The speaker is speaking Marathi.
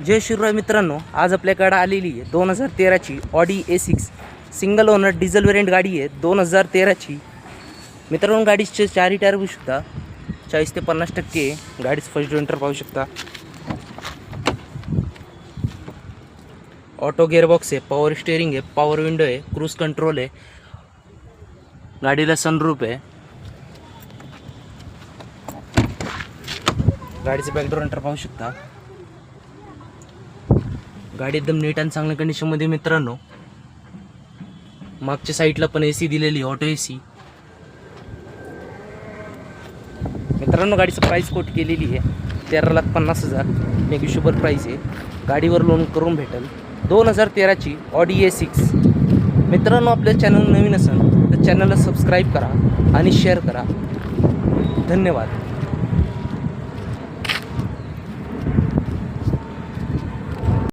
जय शिवराय मित्रांनो, आज आपल्याकडे आलेली आहे 2013ची Audi A6 single owner diesel variant गाडी आहे 2013ची। मित्रांनो, गाडीचे चारही टायर बघू शकता, 40 ते 50% गाडीचं फर्स्ट जोइंटर पाहू शकता। ऑटो गिअरबॉक्स आहे, पॉवर स्टीअरिंग आहे, पॉवर विंडो आहे, क्रूज कंट्रोल आहे, गाडीला सनरूफ आहे। गाडीचं बॅकडोर एंटर पाहू शकता। गाडी एकदम नीट आणि चांगल्या कंडिशनमध्ये मित्रांनो। मागच्या साईडला पण AC दिलेली, ऑटो AC। मित्रांनो, गाडीचं प्राइस कोट केलेली आहे 13,50,000, नेगोशिएबल प्राइस आहे। गाडीवर लोन करून भेटेल। 2013ची ऑडी A6। मित्रांनो, आपल्या चॅनल नवीन असेल तर चॅनलला सबस्क्राईब करा आणि शेअर करा। धन्यवाद।